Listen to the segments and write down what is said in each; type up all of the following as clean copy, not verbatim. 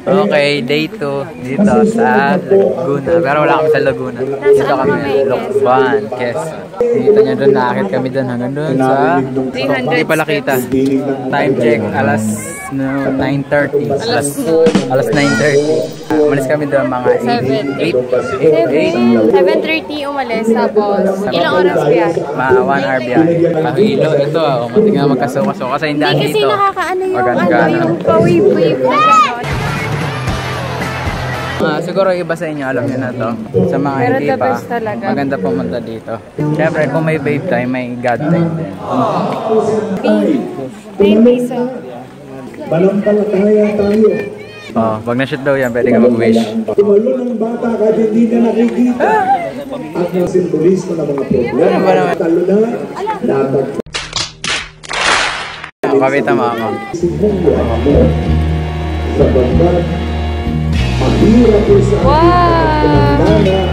Okay, day 2 dito sa Laguna. Pero wala kami sa Laguna. Dito kami, Lokban, Quezon. Dito nyo doon, nakakit kami doon hanggang doon sa... Hindi pala kita. Time check, alas 9:30. Alas 9:30. Umalis kami doon mga 7:30 umalis, tapos ilang oras biyahe? Mga 1 hour biyahe. Pahilo, ito umating nga magkasukaso kasi hindi dito. Kasi nakakaano yung pa-wave-wave na gano'n. Siguro iba sa inyo, alam niyo na to. Sa mga hindi pa, maganda pumunta dito. Siyempre, kung may babe time, may God time din. 9 peso. Balampalataya tayo. Pag na-shoot daw yan, pwede ka mag-wish. Tumalo ng bata kahit hindi na nakikita. At yung simbolismo ng mga problema. Talo na, dapat. Kapita mo ako. Sa bangkat, mahirap po sa pinandana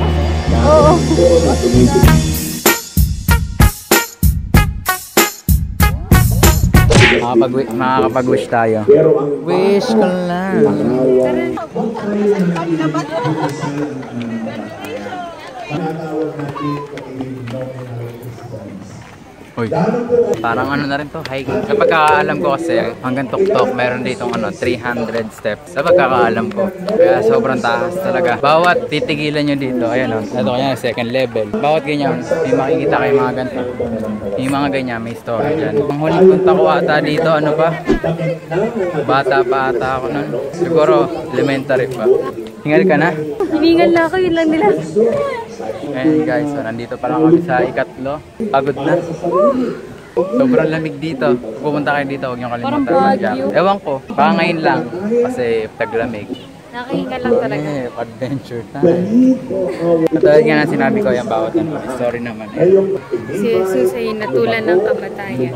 na makakapag-wish tayo. Wish ka lang. Uy, parang ano na rin to, hiking. Sa pagkakaalam ko kasi, hanggang tuktok, meron ditong 300 steps. Sa pagkakaalam ko. Kaya sobrang taas talaga. Bawat titigilan nyo dito, ayan o, ito kanya second level. Bawat ganyan, may makikita kayo mga ganito. May mga ganyan, may story dyan. Ang huling punta ko ata dito, ano pa? Bata pa ata ako nun. Siguro, elementary pa. Hingal ka na? Hiningal na ako, yun lang nila. Ayan guys, so nandito pa lang kami sa ikatlo. Pagod na. Sobrang lamig dito. Pupunta kayo dito, huwag nyo kalimutan mag-jacket. Ewan ko, baka ngayon lang kasi taglamig. Nakahingal lang talaga. Adventure time. Katulad nga na sinabi ko, yung bawat ano, story naman. Si Jesus ay natulan ng kamatayan.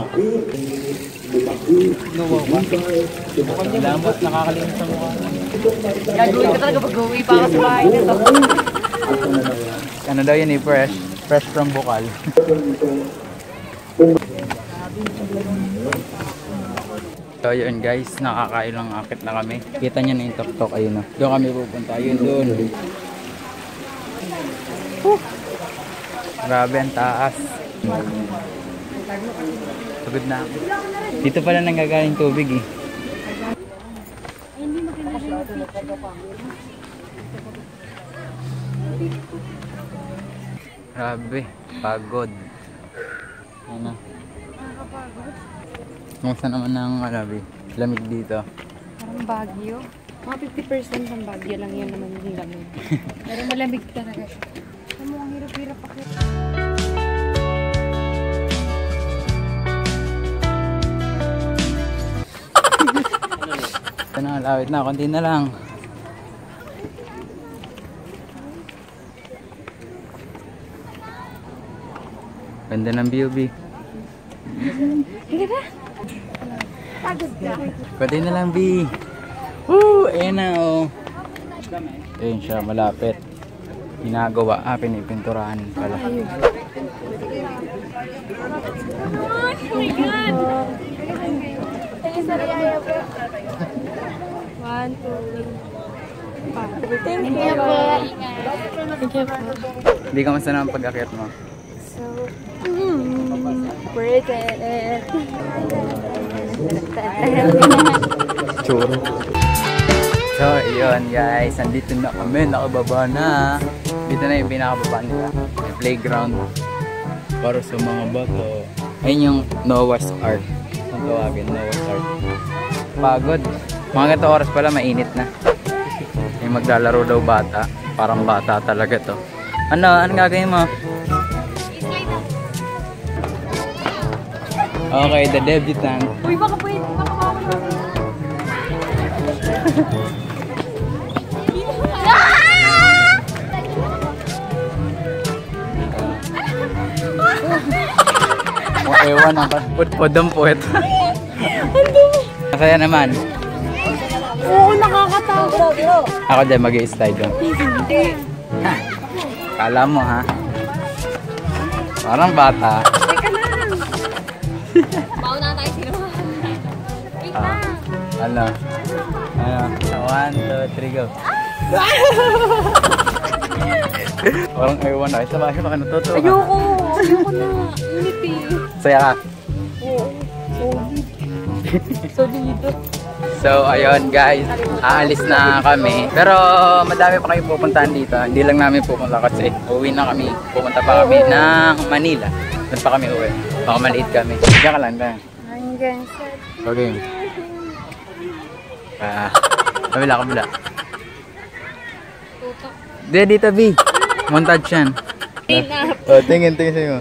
Lamot, nakakalimutan sa mukha. Gagawin ka talaga pag-uwi pa ako sa bahay nito. Ano daw yun eh, fresh from Bukal. So yun guys, nakakailang akit na kami. Kita nyo na yung tok-tok, ayun o. Doon kami pupunta, ayun doon. Grabe ang taas. Pagod na ako. Dito pala nanggagaling tubig eh. Grabe, pagod. Ano? Nakakapagod. Kumusta naman ang lamig dito? Parang Baguio. Mga 50% ng Baguio lang yan naman yung lamig. Pero malamig talaga siya. Ano, ang hirap-hirap ako. Ito na, lawit na. Konti na lang. Ganda ng view, B. Hindi ba? Pagod ka. Pwede na lang, B. Woo! Ayan na, oh. Ayan siya, malapit. Ginagawa. Pinipinturahan pala. Oh my God! 1, 2, 3. Thank you po. Thank you po. Hindi ka masana ang pag-akyat mo. So, pretty. Churo. So, yun guys. Nandito na kami. Nakababa na. Dito na yung pinakababa nila. Yung playground. Para sa mga bato. Ayun yung Noah's Ark. Ang tawagin, Noah's Ark. Pagod. Mga ganito oras pala, mainit na. Yung maglalaro daw bata. Parang bata talaga to. Ano gagawin mo? Okay, the debutant. Uy, baka pwede. Baka mawala. Ewan ang put-put ang puwet. Masaya naman. Oo, nakakatakot. Ako din mag-i-slide doon. Kala mo ha? Parang bata. Teka lang. Bauna tayo sino. Wait lang. Ano? 1, 2, 3, go. Parang ayawan na. Sama siya, baka natutuwa. Ayoko na. Init eh. Saya ka. Oo. Solido. So, ayun guys, aalis na kami. Pero madami pa kayo pupuntahan dito. Hindi lang namin pupunta kasi uwi na kami. Pupunta pa kami ng Manila. Doon pa kami uwi. Baka maliit kami. Diyan ka lang na. Hanggang sa... Okay. Kabila. tutok. Dito, B. Montage yan. Tingin sa'yo.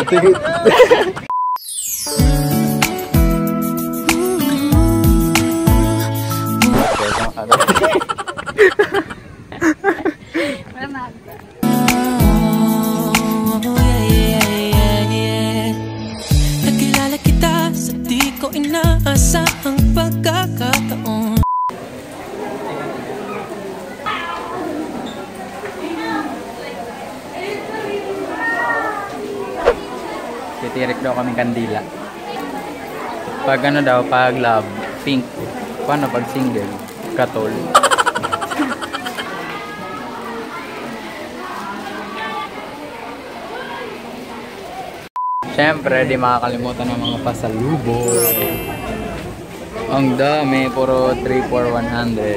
Tingin. Nakilala kita sa di ko inaasahang pagkakataon. Titirik daw kami kandila. Pag ano daw, pag love, pink. Paano pag single? Katol. Siyempre, di makakalimutan ng mga pasalubong. Ang dami, puro 3 for 100.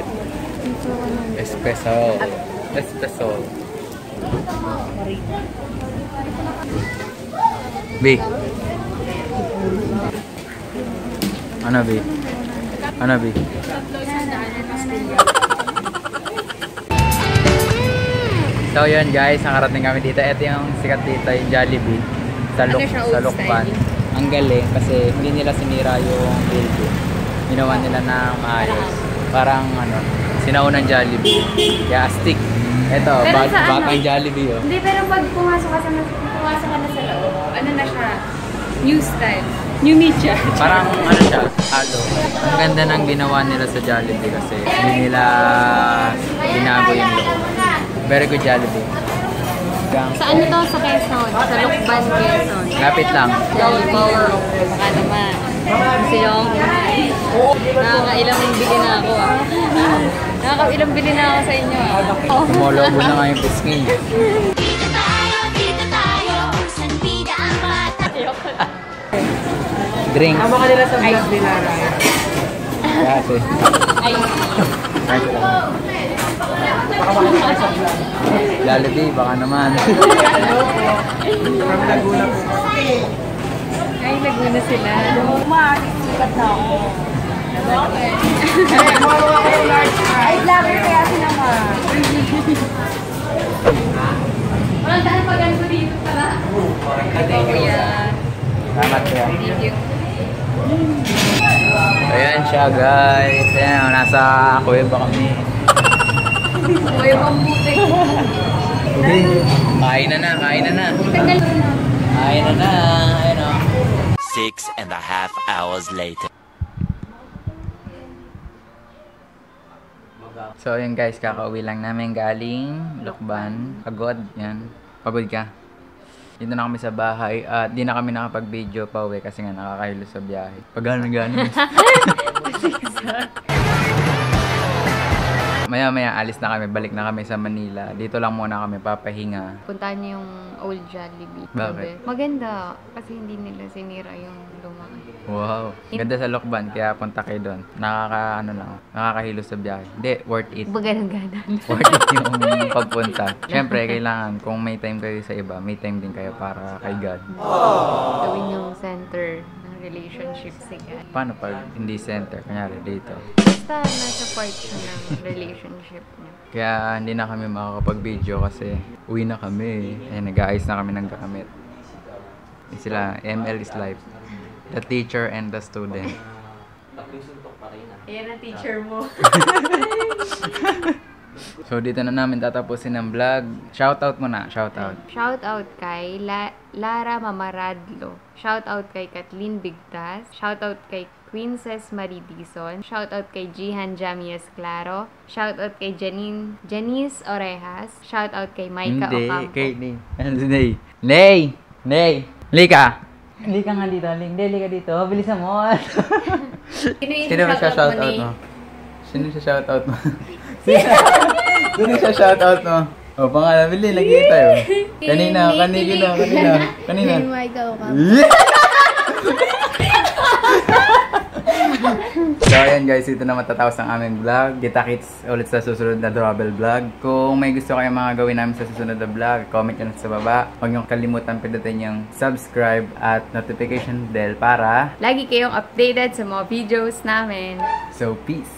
Espeso. B. Ano B? So yun guys, nakarating kami dito. Ito yung sikat dito, yung Jollibee. Sa Lukban. Ang galing kasi hindi nila sinira yung building. Ginawa nila ng maayos. Parang sinaunang Jollibee. Kaya astig. Ito, batang Jollibee oh. Hindi, pero pag pumasok ka na sa loob, ano na siya? New style. New media. Parang siya, halo. Ang ganda ng ginawa nila sa Jollibee kasi hindi nila binago yung loob. Very good Jollibee. Saan ito? Sa Quezon? Sa Lukban, Quezon. Lapit lang. Jollibee. Baka naman. Kasi yung nakakailang bili na ako Nakakailang bili na ako sa inyo Kumolobo na nga yung pisngi. Drink. Tama ka nila sa vlog nila, Ryan. Kasi. Jollibee, baka naman. From Laguna po. Ay, Laguna sila. Sikat na ako. Ay, vlogger kaya sila ma. Walang daan pa ganito dito pala. Kuya. Salamat kuya. Thank you. Ayan siya guys. Ayan, nasa kuweba kami. Kuya, pambuti. Kain na na. Tagal na. Kain na na. Ayun o. 6.5 hours later. So yun guys, kakauwi lang namin galing Lukban. Pagod, yan. Pagod ka. Dito na kami sa bahay at di na kami nakapag-video pa uwi kasi nga nakakahilo sa biyahe. Pagano-gano. Maya-maya alis na kami, balik na kami sa Manila. Dito lang muna kami papahinga. Puntahan niyo yung Old Jollibee. Bakit? Maganda kasi hindi nila sinira yung lumang. Wow. Ganda sa Lukban, kaya punta kayo doon. Nakakahilo sa biyahe. Hindi, worth it. Baganang-ganan. Worth it yung pagpunta. Siyempre, kailangan kung may time kayo sa iba, may time din kayo para kay God. Gawin yung center ng relationship si God. Paano pag hindi center? Kunyari dito. Basta nasa part siya ng relationship niya. Kaya hindi na kami makakapag-video kasi uwi na kami. Ayan, nag-aayos na kami ng gamit. Yung sila, ML is life. The teacher and the student. Ayan ang teacher mo. So dito na namin tatapusin ang vlog. Shoutout muna, shoutout. Shoutout kay Lara Mamaradlo. Shoutout kay Kathleen Bigtas. Shoutout kay Princess Marie Dizon. Shoutout kay Jihan Jamias Claro. Shoutout kay Janice Orejas. Shoutout kay Maika Ocampo. Kay Ney. Ano si Ney? Ney! Ney! Lika! Lika nga dito. Lika dito. Bilisan mo. Sino ba siya shoutout mo? Sino siya shoutout mo? Sino siya shoutout mo? O, pangalan, Bili, lagi tayo. Kanina. Maika Ocampo. So, ayan guys, ito na matatapos ang aming vlog. Kita-kits ulit sa susunod na travel vlog. Kung may gusto kayong mga gawin namin sa susunod na vlog, comment nyo sa baba. Huwag nyo kalimutan pindutin yung subscribe at notification bell para lagi kayong updated sa mga videos namin. so, peace!